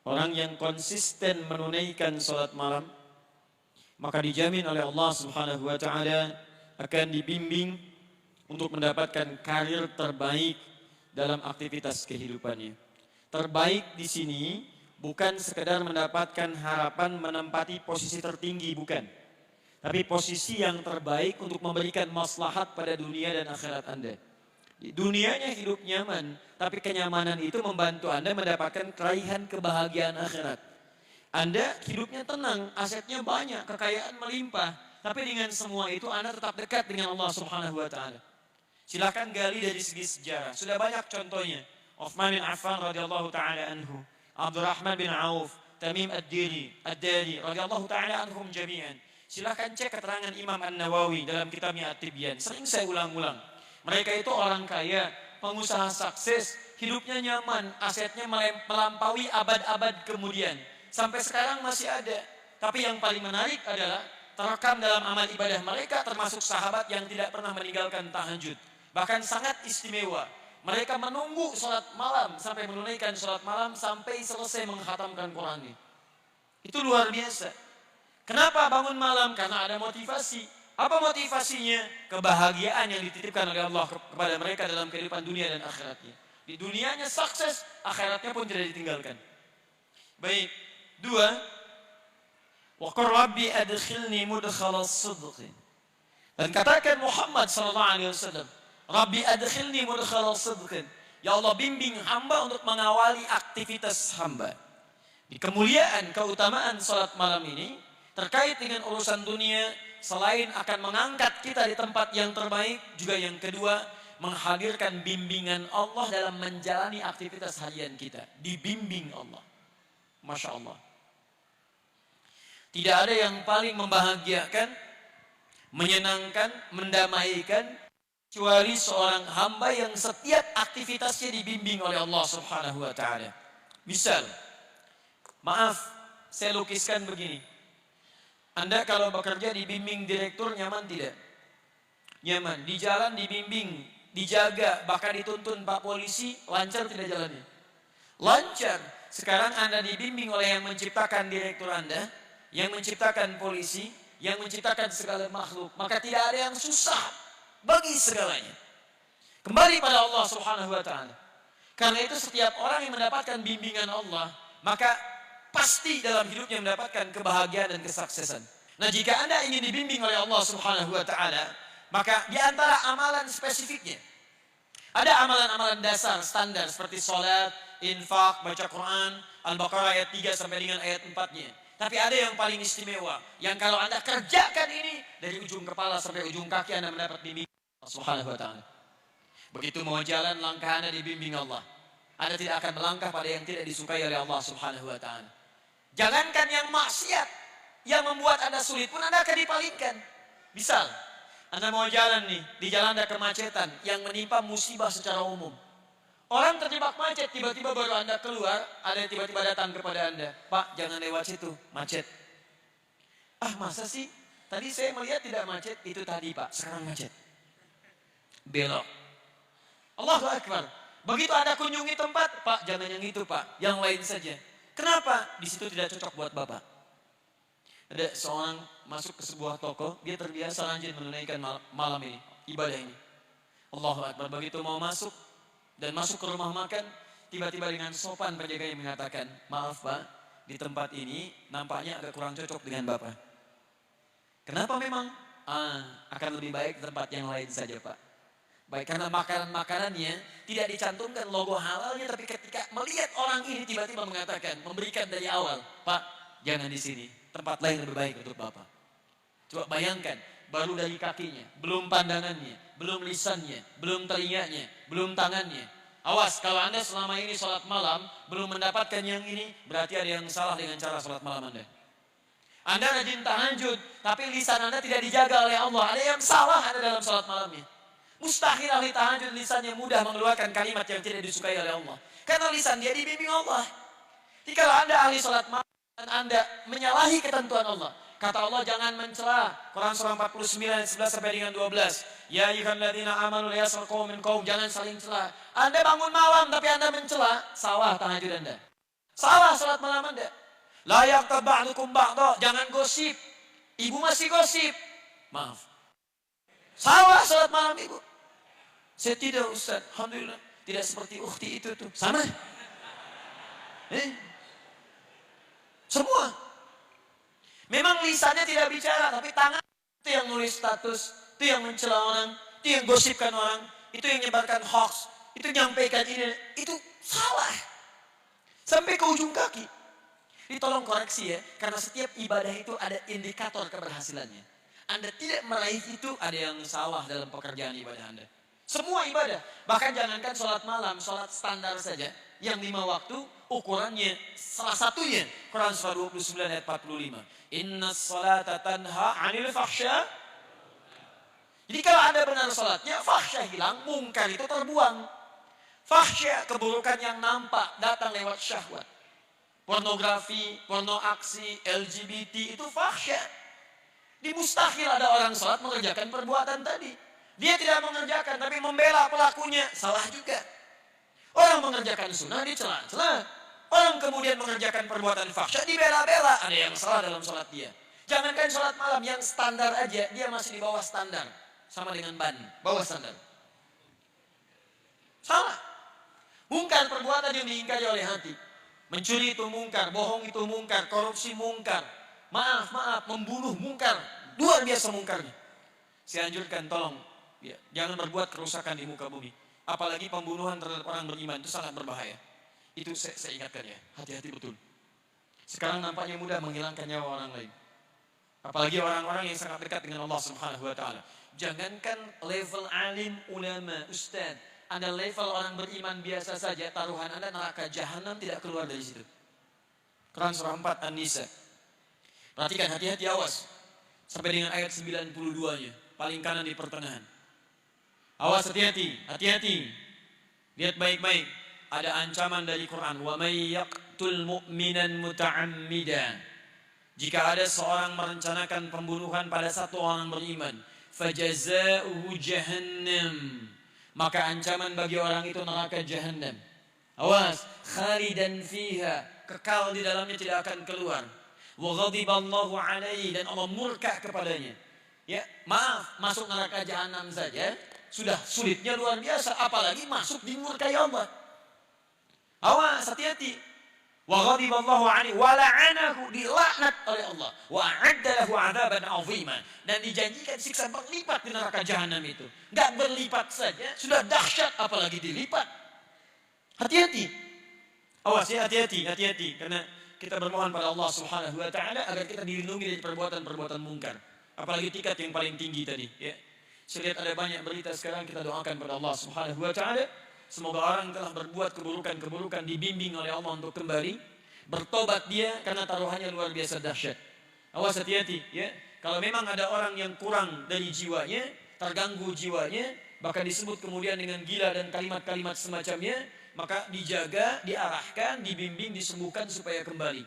orang yang konsisten menunaikan sholat malam, maka dijamin oleh Allah Subhanahu wa Ta'ala akan dibimbing untuk mendapatkan karir terbaik dalam aktivitas kehidupannya. Terbaik di sini bukan sekedar mendapatkan harapan menempati posisi tertinggi, bukan. Tapi posisi yang terbaik untuk memberikan maslahat pada dunia dan akhirat Anda. Di dunianya hidup nyaman, tapi kenyamanan itu membantu Anda mendapatkan keraihan kebahagiaan akhirat. Anda hidupnya tenang, asetnya banyak, kekayaan melimpah, tapi dengan semua itu Anda tetap dekat dengan Allah Subhanahu wa Ta'ala. Silakan gali dari segi sejarah, sudah banyak contohnya. Uthman bin Affan radhiyallahu taala anhu, Abdurrahman bin Auf, Tamim ad-Dari radhiyallahu taala anhum jami'an. Silakan cek keterangan Imam An-Nawawi dalam kitabnya At-Tibyan. Sering saya ulang-ulang. Mereka itu orang kaya, pengusaha sukses, hidupnya nyaman, asetnya melampaui abad-abad kemudian. Sampai sekarang masih ada. Tapi yang paling menarik adalah terekam dalam amal ibadah mereka, termasuk sahabat yang tidak pernah meninggalkan tahajud. Bahkan sangat istimewa. Mereka menunggu sholat malam sampai menunaikan sholat malam sampai selesai menghatamkan Qurannya. Itu luar biasa. Kenapa bangun malam? Karena ada motivasi. Apa motivasinya? Kebahagiaan yang dititipkan oleh Allah kepada mereka dalam kehidupan dunia dan akhiratnya. Di dunianya sukses, akhiratnya pun tidak ditinggalkan. Baik, 2. Wa qur rabbi adkhilni mudkhalas sidq. Dan katakan Muhammad sallallahu alaihi wasallam, Rabbi adkhilni mudkhalas sidq. Ya Allah, bimbing hamba untuk mengawali aktivitas hamba. Di kemuliaan, keutamaan salat malam ini terkait dengan urusan dunia, selain akan mengangkat kita di tempat yang terbaik, juga yang kedua, menghadirkan bimbingan Allah dalam menjalani aktivitas harian kita. Dibimbing Allah. Masya Allah. Tidak ada yang paling membahagiakan, menyenangkan, mendamaikan, kecuali seorang hamba yang setiap aktivitasnya dibimbing oleh Allah Subhanahu wa Ta'ala. Misal, maaf, saya lukiskan begini. Anda kalau bekerja dibimbing direktur, nyaman tidak? Nyaman. Di jalan dibimbing, dijaga, bahkan dituntun Pak Polisi, lancar tidak jalannya? Lancar. Sekarang Anda dibimbing oleh yang menciptakan direktur Anda, yang menciptakan polisi, yang menciptakan segala makhluk. Maka tidak ada yang susah bagi segalanya. Kembali pada Allah Subhanahu wa Ta'ala. Karena itu setiap orang yang mendapatkan bimbingan Allah, maka pasti dalam hidupnya mendapatkan kebahagiaan dan kesuksesan. Nah, jika Anda ingin dibimbing oleh Allah Subhanahu wa Ta'ala, maka di antara amalan spesifiknya ada amalan-amalan dasar standar seperti salat, infak, baca Quran, Al-Baqarah ayat 3 sampai dengan ayat 4-nya. Tapi ada yang paling istimewa, yang kalau Anda kerjakan ini dari ujung kepala sampai ujung kaki Anda mendapat bimbingan Allah Subhanahu wa Ta'ala. Begitu mau jalan, langkah Anda dibimbing Allah. Anda tidak akan melangkah pada yang tidak disukai oleh Allah Subhanahu wa Ta'ala. Jangankan yang maksiat, yang membuat Anda sulit pun Anda akan dipalingkan. Misal, Anda mau jalan nih, di jalan ada kemacetan yang menimpa musibah secara umum. Orang terjebak macet, tiba-tiba baru Anda keluar, ada yang tiba-tiba datang kepada Anda. Pak, jangan lewat situ, macet. Ah, masa sih? Tadi saya melihat tidak macet, itu tadi Pak, sekarang macet. Belok. Allahu Akbar. Begitu Anda kunjungi tempat, Pak, jangan yang itu Pak, yang lain saja. Kenapa? Di situ tidak cocok buat Bapak. Ada seorang masuk ke sebuah toko, dia terbiasa rajin menunaikan malam ini, ibadah ini. Allahu Akbar. Begitu mau masuk dan masuk ke rumah makan, tiba-tiba dengan sopan penjaga yang mengatakan, maaf Pak, di tempat ini nampaknya agak kurang cocok dengan Bapak. Kenapa memang? Akan lebih baik di tempat yang lain saja Pak. Baik, karena makanan-makanannya tidak dicantumkan logo halalnya, tapi ketika melihat orang ini tiba-tiba mengatakan, memberikan dari awal, Pak, jangan di sini, tempat lain lebih baik untuk Bapak. Coba bayangkan, baru dari kakinya, belum pandangannya, belum lisannya, belum telinganya, belum tangannya. Awas, kalau Anda selama ini sholat malam, belum mendapatkan yang ini, berarti ada yang salah dengan cara sholat malam Anda. Anda rajin tahajud, tapi lisan Anda tidak dijaga oleh Allah. Ada yang salah ada dalam sholat malamnya. Mustahil ahli tahajud lisannya mudah mengeluarkan kalimat yang tidak disukai oleh Allah. Karena lisan dia dibimbing Allah. Jika Anda ahli sholat malam dan Anda menyalahi ketentuan Allah, kata Allah jangan mencela. Quran surah 49 11 sampai dengan 12. Ya ayyuhalladzina amanu la yaskhar qaumun min qaum, jangan saling cela. Anda bangun malam tapi Anda mencela, salah tahajud Anda. Salah salat malam Anda. La yaghtab ba'dukum ba'dha, jangan gosip. Ibu masih gosip. Maaf. Salah salat malam ibu. Saya tidak Ustaz, alhamdulillah. Tidak seperti ukhti itu tuh. Sama. Semua. Memang lisannya tidak bicara, tapi tangan itu yang nulis status, itu yang mencela orang, itu yang gosipkan orang, itu yang menyebarkan hoax, itu nyampaikan ini, itu salah. Sampai ke ujung kaki. Ini tolong koreksi ya, karena setiap ibadah itu ada indikator keberhasilannya. Anda tidak meraih itu, ada yang salah dalam pekerjaan ibadah Anda. Semua ibadah, bahkan jangankan sholat malam, sholat standar saja, yang 5 waktu, ukurannya salah satunya, Quran surah 29 ayat 45. Inna sholata tanha anil fahsya. Jadi kalau Anda benar sholatnya, fahsya hilang, mungkar itu terbuang. Fahsya, keburukan yang nampak, datang lewat syahwat. Pornografi, porno aksi, LGBT itu fahsya. Di mustahil ada orang sholat mengerjakan perbuatan tadi. Dia tidak mengerjakan tapi membela pelakunya, salah juga. Orang mengerjakan sunnah dicela-cela. Orang kemudian mengerjakan perbuatan fahsya dibela-bela. Ada yang salah dalam sholat dia. Jangankan sholat malam yang standar aja, dia masih di bawah standar. Sama dengan ban, bawah standar. Salah. Mungkar perbuatan yang diingkari oleh hati. Mencuri itu mungkar, bohong itu mungkar, korupsi mungkar. Maaf, membunuh mungkar. Luar biasa mungkarnya. Saya anjurkan tolong, ya, jangan berbuat kerusakan di muka bumi. Apalagi pembunuhan terhadap orang beriman, itu sangat berbahaya. Itu saya ingatkan ya, hati-hati betul. Sekarang nampaknya mudah menghilangkan nyawa orang lain. Apalagi orang-orang yang sangat dekat dengan Allah Subhanahu wa Ta'ala. Jangankan level alim, ulama, ustaz, Anda level orang beriman biasa saja, taruhan Anda neraka jahanam tidak keluar dari situ. Quran surah 4 An-Nisa. Perhatikan, hati-hati, awas. Sampai dengan ayat 92-nya, paling kanan di pertengahan. Awas, hati-hati, hati-hati. Lihat baik-baik. Ada ancaman dari Quran. Wa may yaqtul mu'minan muta'ammidan. Jika ada seorang merencanakan pembunuhan pada satu orang beriman, fajaza'uhu jahannam. Maka ancaman bagi orang itu neraka jahanam. Awas, khalidan fiha, kekal di dalamnya tidak akan keluar. Wa ghadiballahu alaihi, dan Allah murka kepadanya. Ya, maaf, masuk neraka jahanam saja sudah sulitnya luar biasa, apalagi masuk dimurkai Allah. Awas, hati-hati. Wa ghadiballahu alaihi wa la'anahu, dilaknat oleh Allah. Wa a'adda lahu 'adzaban 'aziman, dan dijanjikan siksa berlipat di neraka jahanam itu. Enggak berlipat saja, sudah dahsyat apalagi dilipat. Hati-hati. Awas ya, hati-hati, hati-hati, karena kita bermohon pada Allah Subhanahu wa Ta'ala agar kita dilindungi dari perbuatan-perbuatan mungkar. Apalagi tingkat yang paling tinggi tadi, ya. Saya lihat ada banyak berita sekarang, kita doakan pada Allah Subhanahu wa Ta'ala. Semoga orang telah berbuat keburukan-keburukan dibimbing oleh Allah untuk kembali bertobat dia, karena taruhannya luar biasa dahsyat. Awas, hati-hati ya. Kalau memang ada orang yang kurang dari jiwanya, terganggu jiwanya, bahkan disebut kemudian dengan gila dan kalimat-kalimat semacamnya, maka dijaga, diarahkan, dibimbing, disembuhkan supaya kembali.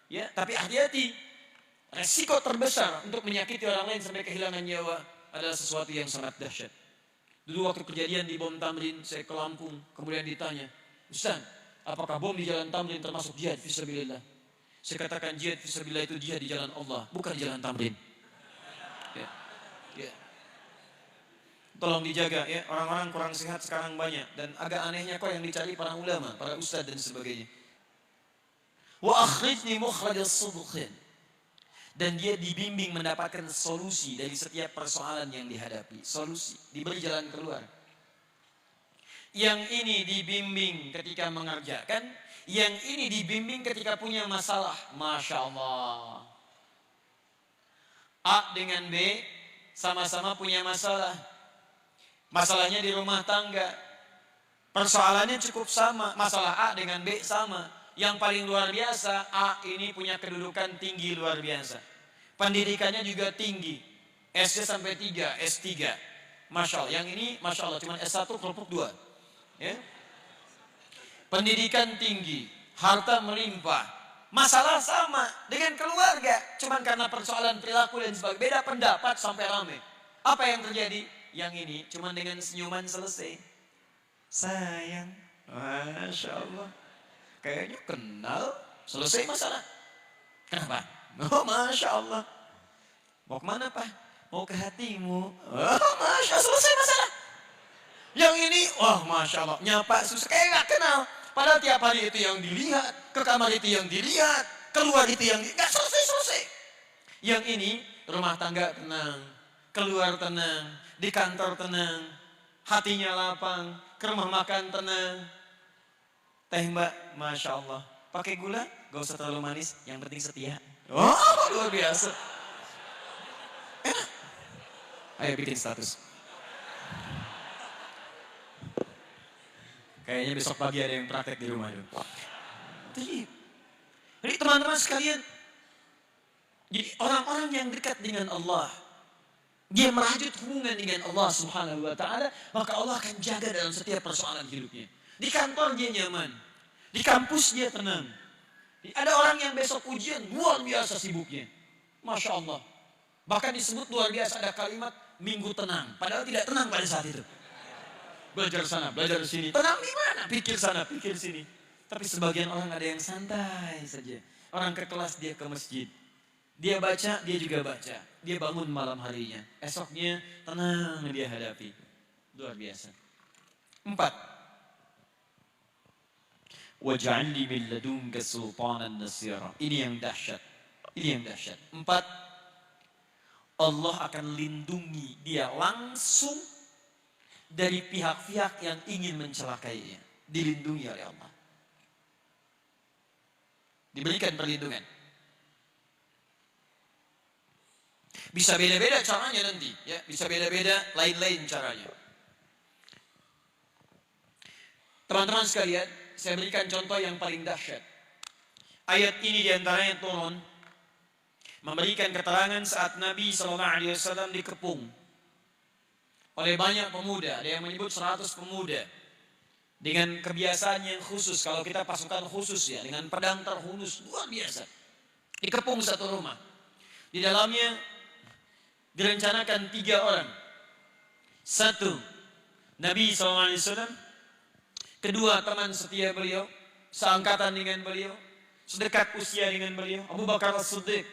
Ya, tapi hati-hati. Resiko terbesar untuk menyakiti orang lain sampai kehilangan nyawa adalah sesuatu yang sangat dahsyat. Dulu waktu kejadian di bom Tamrin, saya ke Lampung, kemudian ditanya, Ustaz, apakah bom di jalan Tamrin termasuk jihad fisabilillah? Saya katakan jihad fisabilillah itu jihad di jalan Allah, bukan di jalan Tamrin. Ya. Ya. Tolong dijaga ya, orang-orang kurang sehat sekarang banyak, dan agak anehnya kok yang dicari para ulama, para ustaz dan sebagainya. Wa akhrijni mukhraj as-sidqin. Dan dia dibimbing mendapatkan solusi dari setiap persoalan yang dihadapi. Solusi, diberi jalan keluar. Yang ini dibimbing ketika mengerjakan, yang ini dibimbing ketika punya masalah. Masya Allah. A dengan B sama-sama punya masalah. Masalahnya di rumah tangga. Persoalannya cukup sama. Masalah A dengan B sama. Yang paling luar biasa, A ini punya kedudukan tinggi luar biasa. Pendidikannya juga tinggi. SD sampai 3, S3. Masya Allah. Yang ini Masya Allah cuma S1 kerupuk 2. Ya. Pendidikan tinggi. Harta melimpah. Masalah sama dengan keluarga. Cuman karena persoalan perilaku dan sebagainya. Beda pendapat sampai rame. Apa yang terjadi? Yang ini cuman dengan senyuman selesai. Sayang. Masya Allah. kayaknya kenal, selesai masalah. Kenapa? Oh, Masya Allah. Mau kemana Pak? Mau ke hatimu. Oh, Masya Allah, selesai masalah. Yang ini, wah Masya Allah, nyapa susah, kayak gak kenal. Padahal tiap hari itu yang dilihat, ke kamar itu yang dilihat, keluar itu yang gak selesai-selesai. Yang ini, rumah tangga tenang, keluar tenang, di kantor tenang, hatinya lapang, ke rumah makan tenang. Teh Mbak, Masya Allah, pakai gula, gak usah terlalu manis, yang penting setia. Oh, luar biasa. Enak. Ayo bikin status. Kayaknya besok pagi ada yang praktek di rumah. Jadi teman-teman sekalian, jadi orang-orang yang dekat dengan Allah, dia merajut hubungan dengan Allah Subhanahu wa Ta'ala, maka Allah akan jaga dalam setiap persoalan hidupnya. Di kantor dia nyaman, di kampus dia tenang. Ada orang yang besok ujian luar biasa sibuknya, Masya Allah. Bahkan disebut luar biasa, ada kalimat minggu tenang, padahal tidak tenang pada saat itu. Belajar sana, belajar sini, tenang di mana? Pikir sana, pikir sini. Tapi sebagian orang ada yang santai saja. Orang ke kelas, dia ke masjid. Dia baca, dia juga baca. Dia bangun malam harinya. Esoknya tenang dia hadapi. Luar biasa. 4. Waj'alni min ladunka sultanan nasira. Ini yang dahsyat. Ini yang dahsyat. 4. Allah akan lindungi dia langsung dari pihak-pihak yang ingin mencelakainya. Dilindungi oleh Allah. Diberikan perlindungan. Bisa beda-beda caranya nanti, ya. Bisa beda-beda, lain-lain caranya. Teman-teman sekalian, saya berikan contoh yang paling dahsyat. Ayat ini diantaranya turun memberikan keterangan saat Nabi SAW dikepung oleh banyak pemuda. Ada yang menyebut 100 pemuda dengan kebiasaan yang khusus. Kalau kita pasukan khusus ya, dengan pedang terhunus luar biasa. Dikepung satu rumah. Di dalamnya direncanakan 3 orang. 1, Nabi SAW. 2, teman setia beliau, seangkatan dengan beliau, sedekat usia dengan beliau, Abu Bakar As-Siddiq.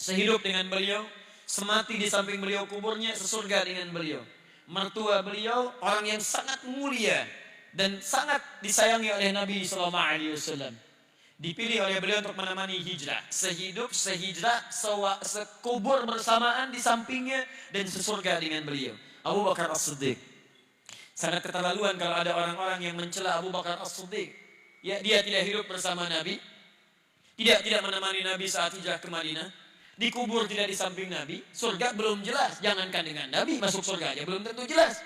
Sehidup dengan beliau, semati di samping beliau kuburnya, sesurga dengan beliau. Mertua beliau orang yang sangat mulia dan sangat disayangi oleh Nabi SAW. Dipilih oleh beliau untuk menemani hijrah. Sehidup, sehijrah, sekubur bersamaan di sampingnya dan sesurga dengan beliau. Abu Bakar As-Siddiq. Sangat keterlaluan kalau ada orang-orang yang mencela Abu Bakar As-Siddiq. Ya, dia tidak hidup bersama Nabi. Tidak menemani Nabi saat hijrah ke Madinah. Dikubur tidak di samping Nabi. Surga belum jelas. Jangankan dengan Nabi, masuk surga aja belum tentu jelas.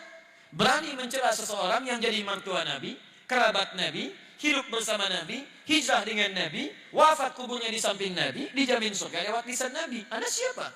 Berani mencela seseorang yang jadi mertua Nabi, kerabat Nabi, hidup bersama Nabi, hijrah dengan Nabi, wafat kuburnya di samping Nabi, dijamin surga lewat lisan Nabi. Anda siapa?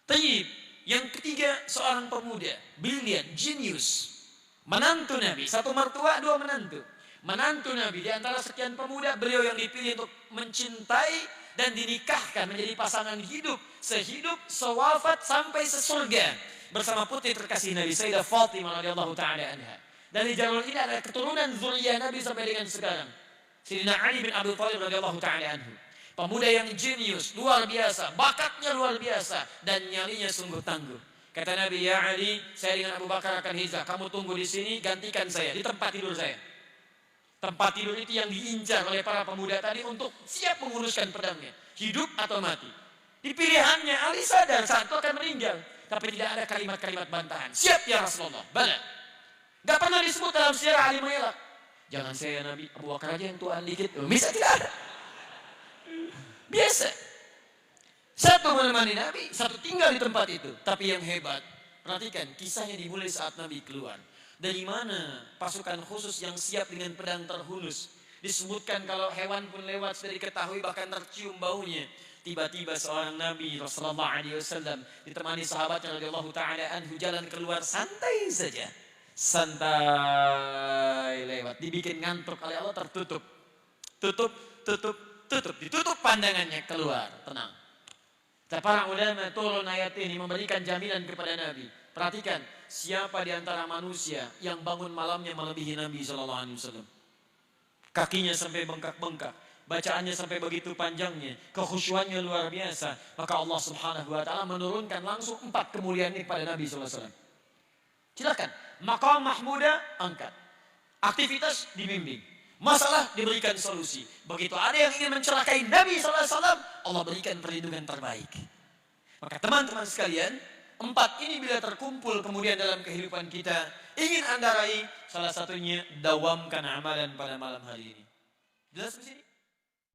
Tayyib. Yang ketiga, seorang pemuda, brilian, genius. Menantu Nabi, 1 mertua, 2 menantu. Menantu Nabi, di antara sekian pemuda, beliau yang dipilih untuk mencintai dan dinikahkan menjadi pasangan hidup, sehidup, sewafat, sampai sesurga. Bersama putri terkasih Nabi, Sayyidah Fatimah radhiyallahu ta'ala anha. Dari jalur ini ada keturunan zuriyah Nabi sampai dengan sekarang. Sayyidina Ali bin Abi Thalib radhiyallahu ta'ala anhu. Pemuda yang jenius, luar biasa, bakatnya luar biasa, dan nyalinya sungguh tangguh. Kata Nabi, ya Ali, saya dengan Abu Bakar akan hijrah. Kamu tunggu di sini, gantikan saya di tempat tidur saya. Tempat tidur itu yang diincar oleh para pemuda tadi untuk siap menguruskan pedangnya, hidup atau mati. Di pilihannya Ali sadar saat itu akan meninggal, tapi tidak ada kalimat-kalimat bantahan. Siap ya Rasulullah, bala. Gak pernah disebut dalam sejarah Ali mengelak. Jangan saya Nabi, Abu Bakar aja yang tuaan dikit. Bisa tidak ada. Biasa. 1 menemani Nabi, 1 tinggal di tempat itu. Tapi yang hebat, perhatikan kisahnya dimulai saat Nabi keluar. Dari mana pasukan khusus yang siap dengan pedang terhunus? Disebutkan kalau hewan pun lewat sudah diketahui, bahkan tercium baunya. Tiba-tiba seorang Nabi Rasulullah SAW ditemani sahabatnya radhiyallahu ta'ala anhu jalan keluar santai saja. Santai lewat, dibikin ngantuk oleh Allah, tertutup. Tutup. Ditutup pandangannya, keluar, tenang. Para ulama turun ayat ini memberikan jaminan kepada Nabi. Perhatikan, siapa di antara manusia yang bangun malamnya melebihi Nabi SAW? Kakinya sampai bengkak-bengkak, bacaannya sampai begitu panjangnya, kekhusyuannya luar biasa. Maka Allah Subhanahu wa taala menurunkan langsung 4 kemuliaan ini kepada Nabi sallallahu alaihi wasallam. Silakan, maqam mahmuda angkat. Aktivitas dibimbing. Masalah diberikan solusi. Begitu ada yang ingin mencelakai Nabi sallallahu alaihi wasallam, Allah berikan perlindungan terbaik. Maka teman-teman sekalian, 4 ini bila terkumpul kemudian dalam kehidupan kita, ingin Anda raih, salah satunya dawamkan amalan pada malam hari ini. Jelas di sini?